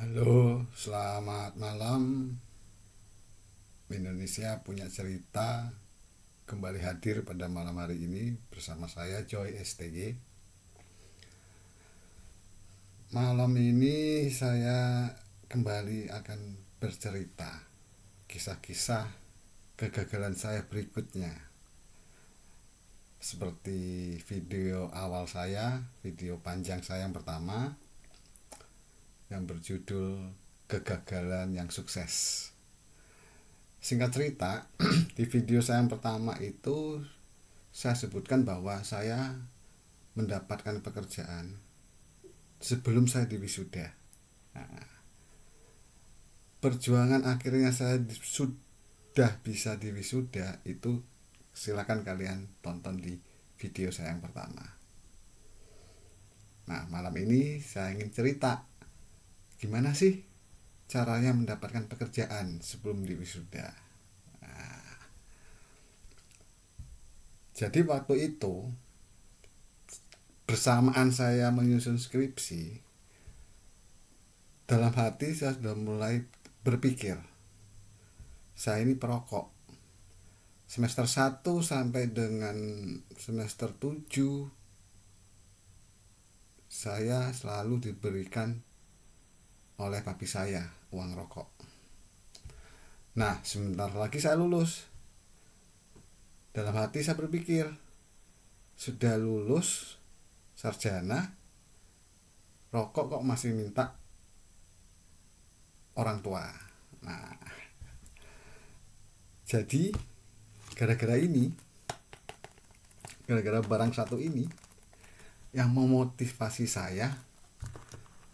Halo, selamat malam. Indonesia punya cerita kembali hadir pada malam hari ini bersama saya Joy STG. Malam ini saya kembali akan bercerita kisah-kisah kegagalan saya berikutnya. Seperti video awal saya, video panjang saya yang pertama yang berjudul Kegagalan yang Sukses. Singkat cerita, di video saya yang pertama itu saya sebutkan bahwa saya mendapatkan pekerjaan sebelum saya diwisuda. Nah, perjuangan akhirnya saya sudah bisa diwisuda itu silakan kalian tonton di video saya yang pertama. Nah, malam ini saya ingin cerita gimana sih caranya mendapatkan pekerjaan sebelum diwisuda. Nah, jadi waktu itu bersamaan saya menyusun skripsi, dalam hati saya sudah mulai berpikir, saya ini perokok. Semester 1 sampai dengan semester 7 saya selalu diberikan oleh papi saya uang rokok. Nah, sebentar lagi saya lulus. Dalam hati saya berpikir, sudah lulus sarjana, rokok kok masih minta orang tua. Nah, jadi gara-gara barang satu ini yang memotivasi saya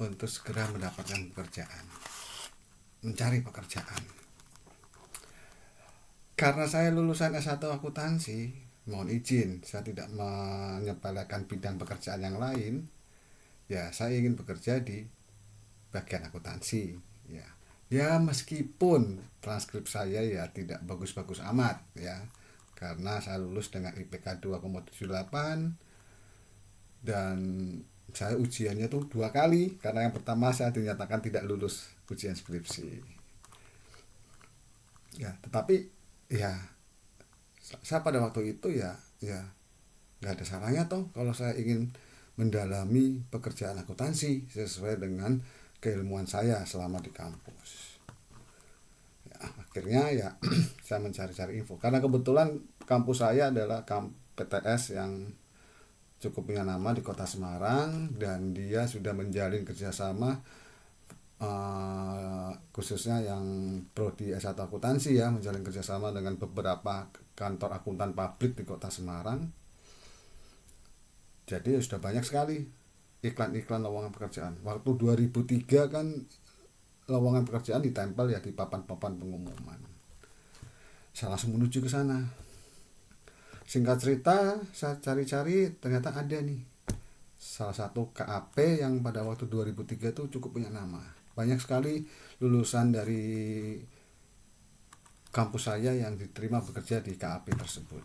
untuk segera mendapatkan pekerjaan, mencari pekerjaan. Karena saya lulusan S1 akuntansi, mohon izin, saya tidak menyepelekan bidang pekerjaan yang lain. Ya, saya ingin bekerja di bagian akuntansi. Ya meskipun transkrip saya ya tidak bagus-bagus amat ya, karena saya lulus dengan IPK 2,78 dan saya ujiannya tuh 2 kali, karena yang pertama saya dinyatakan tidak lulus ujian skripsi. Ya, tetapi ya saya pada waktu itu ya nggak ada salahnya toh kalau saya ingin mendalami pekerjaan akuntansi sesuai dengan keilmuan saya selama di kampus. Ya, akhirnya ya saya mencari-cari info karena kebetulan kampus saya adalah PTS yang cukup punya nama di kota Semarang, dan dia sudah menjalin kerjasama khususnya yang prodi S1 akuntansi ya, menjalin kerjasama dengan beberapa kantor akuntan publik di kota Semarang. Jadi sudah banyak sekali iklan-iklan lowongan pekerjaan. Waktu 2003 kan lowongan pekerjaan ditempel ya di papan-papan pengumuman. Saya langsung menuju ke sana. Singkat cerita, saya cari-cari ternyata ada nih salah satu KAP yang pada waktu 2003 itu cukup punya nama. Banyak sekali lulusan dari kampus saya yang diterima bekerja di KAP tersebut.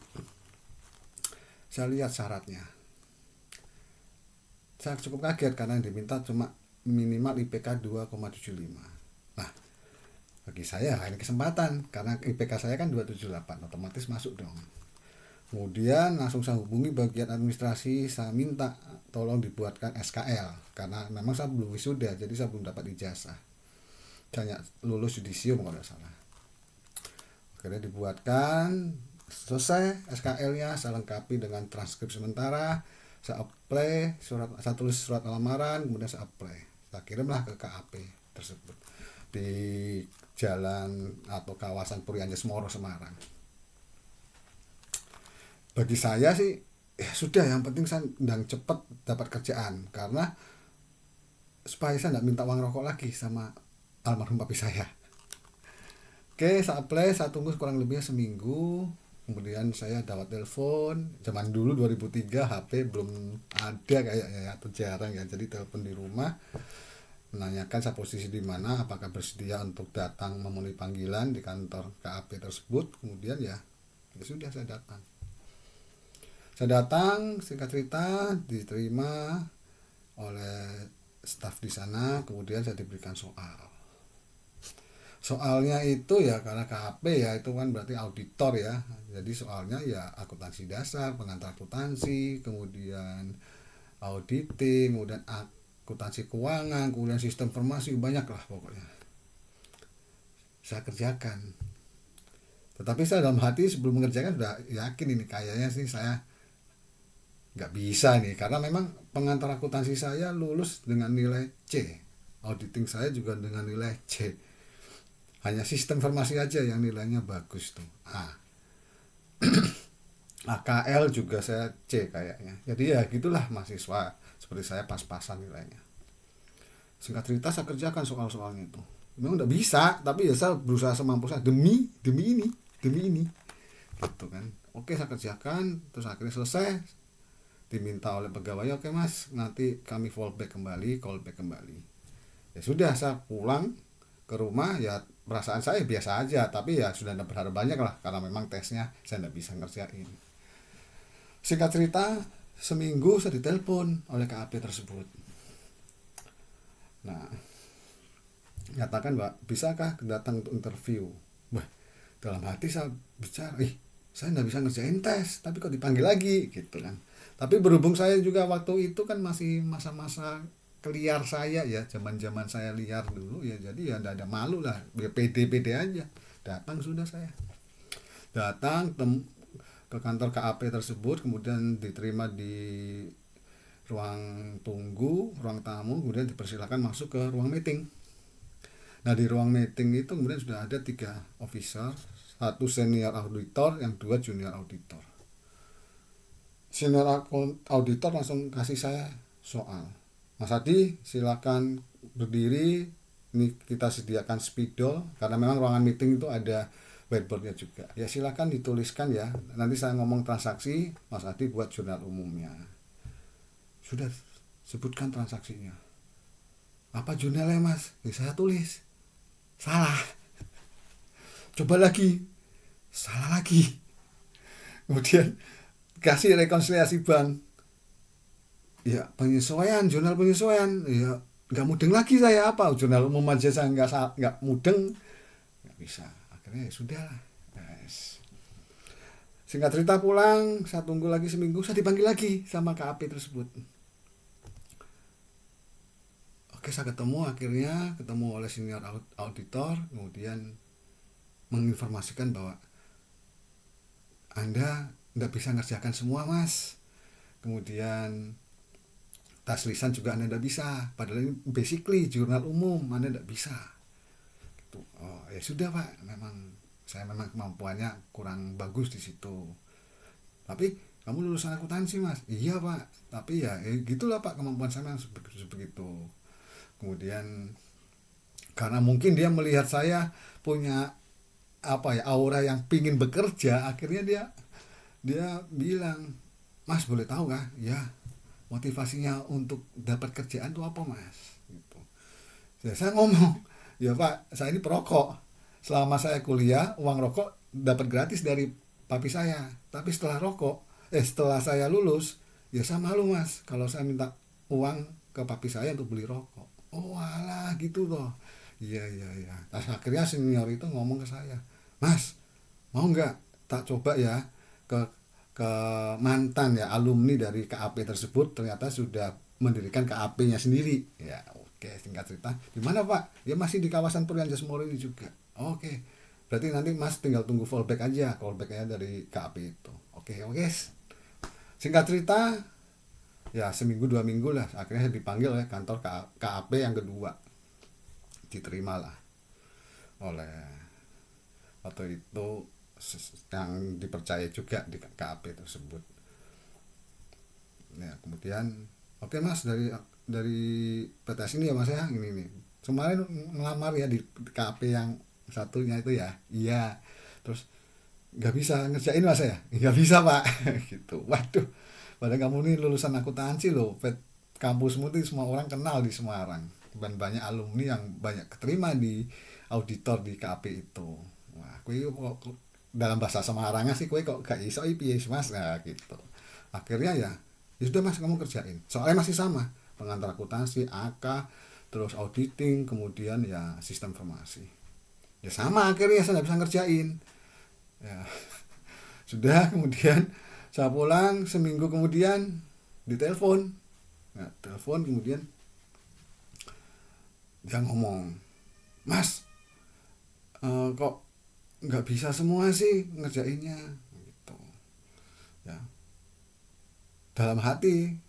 Saya lihat syaratnya. Saya cukup kaget karena yang diminta cuma minimal IPK 2,75. Nah, bagi saya ini kesempatan karena IPK saya kan 278, otomatis masuk dong. Kemudian langsung saya hubungi bagian administrasi, saya minta tolong dibuatkan SKL karena memang saya belum wisuda, jadi saya belum dapat ijazah. Saya lulus yudisium kalau tidak salah. Akhirnya dibuatkan, selesai SKL-nya, saya lengkapi dengan transkrip sementara, saya apply, saya tulis surat lamaran, kemudian saya apply. Saya kirimlah ke KAP tersebut di jalan atau kawasan Purianjes Moro Semarang. Bagi saya sih ya sudah, yang penting saya sedang cepat dapat kerjaan karena supaya saya tidak minta uang rokok lagi sama almarhum papi saya. Oke, saya apply, saya tunggu kurang lebihnya seminggu. Kemudian saya dapat telepon. Zaman dulu 2003 HP belum ada kayaknya ya, atau jarang ya. Jadi telepon di rumah menanyakan saya posisi di mana, apakah bersedia untuk datang memenuhi panggilan di kantor KAP tersebut. Kemudian ya sudah saya datang. Saya datang, singkat cerita diterima oleh staf di sana, kemudian saya diberikan soalnya itu ya karena KAP ya itu kan berarti auditor ya, jadi soalnya ya akuntansi dasar, pengantar akuntansi, kemudian auditing, kemudian akuntansi keuangan, kemudian sistem informasi, banyak lah pokoknya saya kerjakan. Tetapi saya dalam hati sebelum mengerjakan sudah yakin ini kayaknya sih saya nggak bisa nih, karena memang pengantar akuntansi saya lulus dengan nilai C, auditing saya juga dengan nilai C, hanya sistem informasi aja yang nilainya bagus tuh. AKL juga saya C kayaknya. Jadi ya gitulah, mahasiswa seperti saya pas-pasan nilainya. Singkat cerita saya kerjakan soal-soalnya itu. Memang udah bisa, tapi ya saya berusaha semampu saya demi ini gitu kan. Oke, saya kerjakan, terus akhirnya selesai, diminta oleh pegawai, oke mas, nanti kami callback kembali. Ya sudah, saya pulang ke rumah, ya perasaan saya biasa aja, tapi ya sudah tidak berharap banyak lah, karena memang tesnya saya tidak bisa ngerjain. Singkat cerita, seminggu saya ditelepon oleh KAP tersebut. Nah, nyatakan, Mbak, bisakah datang untuk interview? Wah, dalam hati saya bicara, saya tidak bisa ngerjain tes, tapi kok dipanggil lagi gitu kan. Tapi berhubung saya juga waktu itu kan masih masa-masa liar saya ya, zaman-zaman saya liar dulu ya, jadi ya tidak ada malu lah, ya pede-pede aja. Datang saya ke kantor KAP tersebut, kemudian diterima di ruang tunggu, ruang tamu, kemudian dipersilakan masuk ke ruang meeting. Nah, di ruang meeting itu kemudian sudah ada 3 officer, 1 senior auditor, yang 2 junior auditor. Senior auditor langsung kasih saya soal. Mas Adi, silakan berdiri. Ini kita sediakan spidol karena memang ruangan meeting itu ada whiteboardnya juga. Ya silakan dituliskan ya. Nanti saya ngomong transaksi, Mas Adi buat jurnal umumnya. Sudah, sebutkan transaksinya. Apa jurnalnya mas? Saya tulis. Salah. Coba lagi. Salah lagi. Kemudian kasih rekonsiliasi bank. Ya penyesuaian, jurnal penyesuaian. Ya nggak mudeng lagi saya, apa jurnal umum aja saya nggak mudeng, nggak bisa. Akhirnya ya sudah lah. Yes. Singkat cerita pulang, saya tunggu lagi seminggu, saya dipanggil lagi sama KAP tersebut. Oke, saya ketemu oleh senior auditor, kemudian menginformasikan bahwa Anda tidak bisa ngerjakan semua mas, kemudian tes lisan juga Anda tidak bisa, padahal ini basically jurnal umum Anda tidak bisa gitu. Oh ya sudah pak, saya memang kemampuannya kurang bagus di situ, tapi kamu lulusan akuntansi mas. Iya pak, tapi ya gitulah pak, kemampuan saya memang begitu. Kemudian karena mungkin dia melihat saya punya aura yang pingin bekerja, akhirnya dia bilang, mas boleh tahu kah ya motivasinya untuk dapat kerjaan itu apa mas gitu. Ya, saya ngomong, ya pak, saya ini perokok, selama saya kuliah uang rokok dapat gratis dari papi saya, tapi setelah saya lulus ya saya malu mas kalau saya minta uang ke papi saya untuk beli rokok. Oh alah gitu toh. Iya. Terus akhirnya senior itu ngomong ke saya, mas mau nggak tak coba ya ke mantan ya alumni dari KAP tersebut, ternyata sudah mendirikan KAP-nya sendiri. Ya oke, singkat cerita, di mana pak? Ya masih di kawasan Purian Jasmoro ini juga. Oke, berarti nanti mas tinggal tunggu callback-nya dari KAP itu. Oke. Singkat cerita, ya seminggu 2 minggu lah, akhirnya saya dipanggil oleh kantor KAP yang kedua, diterimalah oleh waktu itu yang dipercaya juga di KAP tersebut. Ya kemudian oke mas, dari PTS ini ya mas ya, ini nih kemarin ngelamar ya di KAP yang satunya itu ya. Iya, terus nggak bisa ngerjain mas ya? Nggak bisa pak. Gitu. Waduh, padahal kamu nih lulusan akuntansi loh, kampusmu itu semua orang kenal di Semarang, dan banyak alumni yang banyak keterima di auditor di KAP itu. Wah, kok dalam bahasa Semarangnya sih kok gak iso piye mas, nah gitu. Akhirnya ya sudah mas, kamu kerjain, soalnya masih sama, pengantar akuntansi, AK, terus auditing, kemudian ya sistem informasi. Ya sama, akhirnya saya nggak bisa ngerjain. Ya sudah, kemudian saya pulang, seminggu kemudian ditelepon. Nah, telepon kemudian dia ngomong, "Mas, kok nggak bisa semua sih ngerjainnya?" Gitu. Ya, dalam hati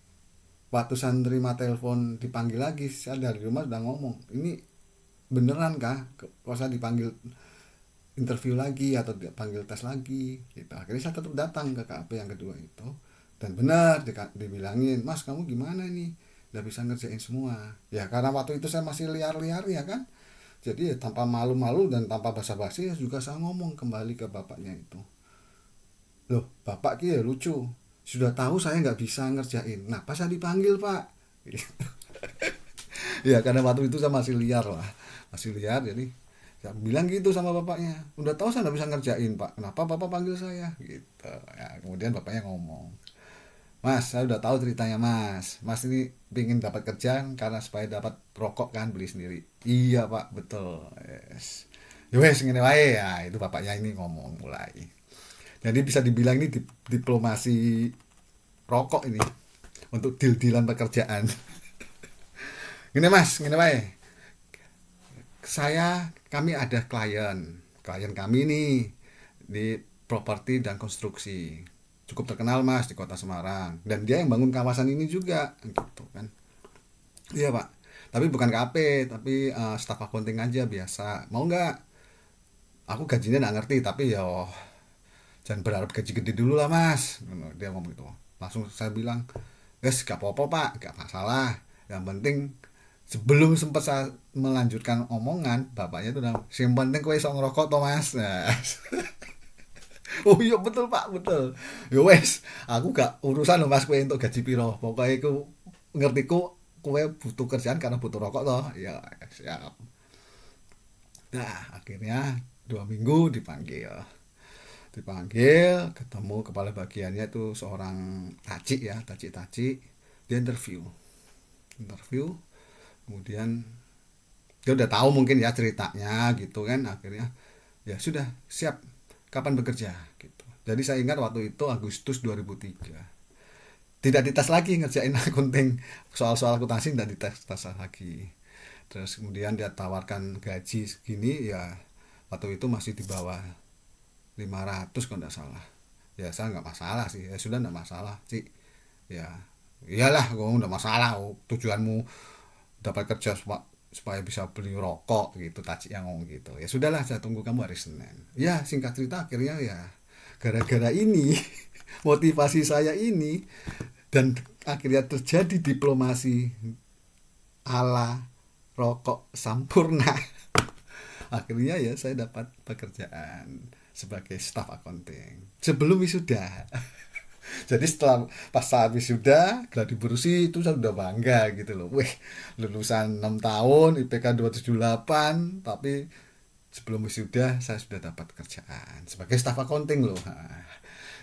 waktu saya terima telepon dipanggil lagi, saya dari rumah udah ngomong, "Ini beneran kah kalau saya dipanggil interview lagi atau dipanggil tes lagi?" Gitu. Akhirnya saya tetap datang ke KP yang kedua itu, dan benar dibilangin, "Mas, kamu gimana nih, udah bisa ngerjain semua?" Ya karena waktu itu saya masih liar-liar ya kan, jadi ya, tanpa malu-malu dan tanpa basa-basi ya juga saya ngomong kembali ke bapaknya itu, "Loh, bapak ki ya lucu, sudah tahu saya nggak bisa ngerjain, nah pas saya dipanggil pak." Ya karena waktu itu saya masih liar lah, masih liar, jadi saya bilang gitu sama bapaknya, "Udah tahu saya nggak bisa ngerjain pak, kenapa bapak panggil saya?" Gitu ya. Kemudian bapaknya ngomong, "Mas, saya udah tahu ceritanya mas. Mas ini pingin dapat kerjaan karena supaya dapat rokok kan, beli sendiri." "Iya pak, betul." Yes. Ya wes ngene wae ya, itu bapaknya ini ngomong mulai. Jadi bisa dibilang ini diplomasi rokok ini untuk deal-dealan pekerjaan. Gini mas, ngene wae. Kami ada klien kami nih di properti dan konstruksi, cukup terkenal mas di kota Semarang, dan dia yang bangun kawasan ini juga gitu kan. Iya pak, tapi bukan KP, tapi staff accounting aja biasa, mau nggak? Aku gajinya nggak ngerti, tapi ya jangan berharap gaji gede dulu lah mas. Dia ngomong gitu. Langsung saya bilang, "Guys, gak apa-apa pak, gak masalah, yang penting..." Sebelum sempat saya melanjutkan omongan, bapaknya itu bilang, "Yang penting kowe iso ngerokok to mas." Nah. Oh iya betul pak, betul. Ya wes, aku gak urusan loh mas kowe untuk gaji piro, pokoknya aku ngertiku kowe butuh kerjaan karena butuh rokok toh. Ya siap. Nah akhirnya 2 minggu dipanggil ketemu kepala bagiannya itu seorang tacik ya, tacik. Dia interview, kemudian dia udah tahu mungkin ya ceritanya gitu kan. Akhirnya ya sudah siap, kapan bekerja gitu. Jadi saya ingat waktu itu Agustus 2003, tidak dites lagi ngerjain akunting, soal-soal akuntansi tidak dites lagi. Terus kemudian dia tawarkan gaji segini, ya waktu itu masih di bawah 500 kalau nggak salah. Ya saya nggak masalah sih, ya sudah nggak masalah sih, ya iyalah kamu nggak masalah, tujuanmu dapat kerja supaya bisa beli rokok gitu, Taci yang ngomong gitu. Ya sudahlah, saya tunggu kamu hari Senin. Ya singkat cerita akhirnya ya gara-gara ini motivasi saya ini, dan akhirnya terjadi diplomasi ala rokok Sampurna. Akhirnya ya saya dapat pekerjaan sebagai staff accounting sebelum wisuda. Jadi setelah pas saat wisuda gladi bersih itu saya udah bangga gitu loh. Wih, lulusan 6 tahun IPK 278, tapi sebelum wisuda saya sudah dapat kerjaan sebagai staff accounting loh. Nah,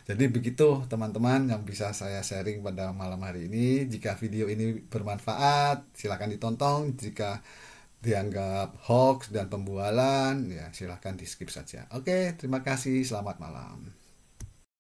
jadi begitu teman-teman yang bisa saya sharing pada malam hari ini. Jika video ini bermanfaat, silakan ditonton. Jika dianggap hoax dan pembualan, ya silakan di skip saja. Oke, terima kasih. Selamat malam.